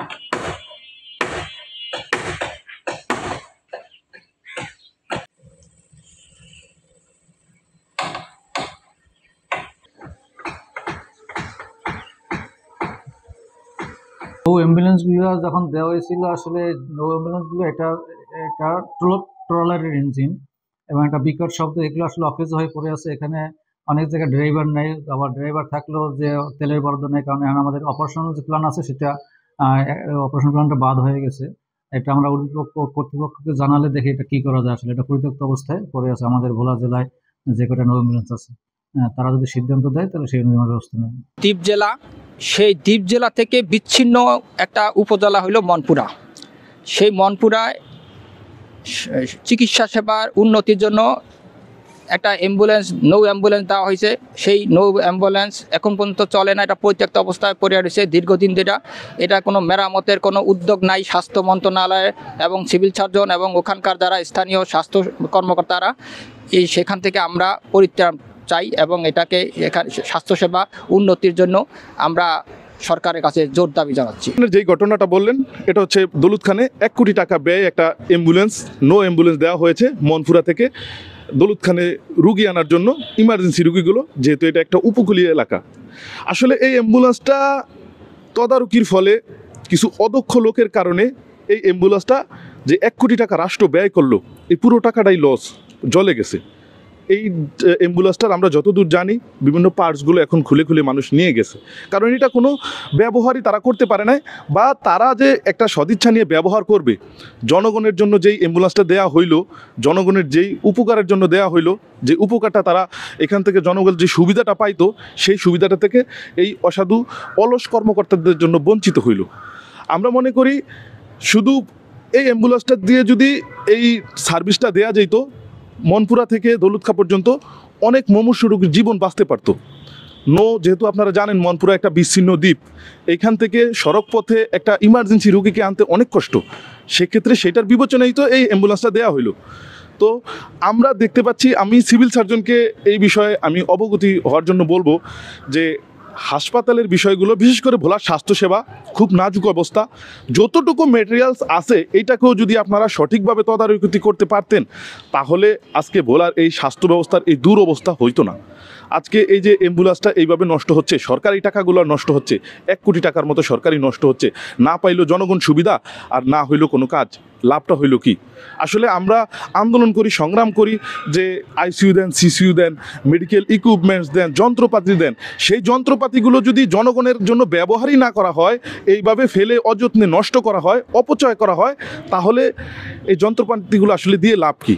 নৌ অ্যাম্বুলেন্সগুলো যখন দেওয়া হয়েছিল, আসলে নৌ অ্যাম্বুলেন্সগুলো এটা একটা ট্রলারের ইঞ্জিন এবং একটা বিকট শব্দ, এগুলো আসলে অকেজ হয়ে পড়ে আছে। এখানে অনেক জায়গায় ড্রাইভার নেই, আবার ড্রাইভার থাকলেও যে তেলের বরাদ্দ নেই, কারণ এখন আমাদের অপারেশনাল যে প্ল্যান আছে সেটা অপারেশন প্ল্যানটা বাদ হয়ে গেছে। এটা আমরা কর্তৃপক্ষকে জানালে দেখি এটা কি করা যায়। আসলে এটা পরিত্যক্ত অবস্থায় পড়ে আছে আমাদের ভোলা জেলায় যে কটা নৌ অ্যাম্বুলেন্স আছে। তারা যদি সিদ্ধান্ত দেয় তাহলে সেই অনুযায়ী আমরা ব্যবস্থা নেব। দ্বীপ জেলা, সেই দ্বীপ জেলা থেকে বিচ্ছিন্ন একটা উপজেলা হইল মনপুরা। সেই মনপুরায় চিকিৎসা সেবার উন্নতির জন্য একটা অ্যাম্বুলেন্স, নৌ অ্যাম্বুলেন্স দেওয়া হয়েছে। সেই নৌ অ্যাম্বুলেন্স এখন পর্যন্ত চলে না, এটা পরিত্যক্ত অবস্থায় পড়ে রয়েছে দীর্ঘদিন ধরে। এটা কোনো মেরামতের কোনো উদ্যোগ নাই স্বাস্থ্য মন্ত্রণালয় এবং সিভিল সার্জন এবং ওখানকার যারা স্থানীয় স্বাস্থ্য কর্মকর্তারা, সেখান থেকে আমরা পরিত্রাণ চাই এবং এটাকে এখানে স্বাস্থ্যসেবা উন্নতির জন্য আমরা সরকারের কাছে জোর দাবি জানাচ্ছি। যেই ঘটনাটা বললেন, এটা হচ্ছে দৌলতখানে 1 কোটি টাকা ব্যয়ে একটা অ্যাম্বুলেন্স, নো অ্যাম্বুলেন্স দেওয়া হয়েছে মনপুরা থেকে দৌলতখানে রুগী আনার জন্য, ইমার্জেন্সি রুগীগুলো, যেহেতু এটা একটা উপকূলীয় এলাকা। আসলে এই অ্যাম্বুলেন্সটা তদারকির ফলে কিছু অদক্ষ লোকের কারণে এই অ্যাম্বুলেন্সটা যে 1 কোটি টাকা রাষ্ট্র ব্যয় করলো, এই পুরো টাকাটাই লস, জলে গেছে। এই অ্যাম্বুলেন্সটার আমরা যতদূর জানি বিভিন্ন পার্টসগুলো এখন খুলে খুলে মানুষ নিয়ে গেছে, কারণ এটা কোনো ব্যবহারই তারা করতে পারে নাই, বা তারা যে একটা সদিচ্ছা নিয়ে ব্যবহার করবে। জনগণের জন্য যেই অ্যাম্বুলেন্সটা দেওয়া হইলো, জনগণের যেই উপকারের জন্য দেওয়া হইলো, যে উপকারটা তারা এখান থেকে জনগণ যে সুবিধাটা পাইতো, সেই সুবিধাটা থেকে এই অসাধু অলস কর্মকর্তাদের জন্য বঞ্চিত হইল। আমরা মনে করি শুধু এই অ্যাম্বুলেন্সটা দিয়ে যদি এই সার্ভিসটা দেওয়া যেত, মনপুরা থেকে দৌলতখা পর্যন্ত অনেক মুমূর্ষু রোগীর জীবন বাঁচতে পারত। যেহেতু আপনারা জানেন মনপুরা একটা বিচ্ছিন্ন দ্বীপ, এখান থেকে সড়ক পথে একটা ইমার্জেন্সি রোগীকে আনতে অনেক কষ্ট। সেক্ষেত্রে সেটার বিবেচনায় তো এই অ্যাম্বুলেন্সটা দেওয়া হইলো। তো আমরা দেখতে পাচ্ছি, আমি সিভিল সার্জনকে এই বিষয়ে আমি অবগতি হওয়ার জন্য বলবো যে হাসপাতালের বিষয়গুলো, বিশেষ করে ভোলার স্বাস্থ্যসেবা খুব নাজুক অবস্থা। যতটুকু মেটেরিয়ালস আছে এইটাকেও যদি আপনারা সঠিকভাবে তদারকি করতে পারতেন, তাহলে আজকে ভোলার এই স্বাস্থ্য ব্যবস্থার এই দুরবস্থা হইতো না। আজকে এই যে অ্যাম্বুলেন্সটা এইভাবে নষ্ট হচ্ছে, সরকারি টাকাগুলো নষ্ট হচ্ছে, 1 কোটি টাকার মতো সরকারি নষ্ট হচ্ছে, না পাইলো জনগণ সুবিধা আর না হইলো কোনো কাজ, লাভটা হইলো কি? আসলে আমরা আন্দোলন করি, সংগ্রাম করি যে আইসিইউ দেন, সিসিইউ দেন, মেডিকেল ইকুইপমেন্টস দেন, যন্ত্রপাতি দেন। সেই যন্ত্রপাতিগুলো যদি জনগণের জন্য ব্যবহারই না করা হয়, এইভাবে ফেলে অযত্নে নষ্ট করা হয়, অপচয় করা হয়, তাহলে এই যন্ত্রপাতিগুলো আসলে দিয়ে লাভ কি?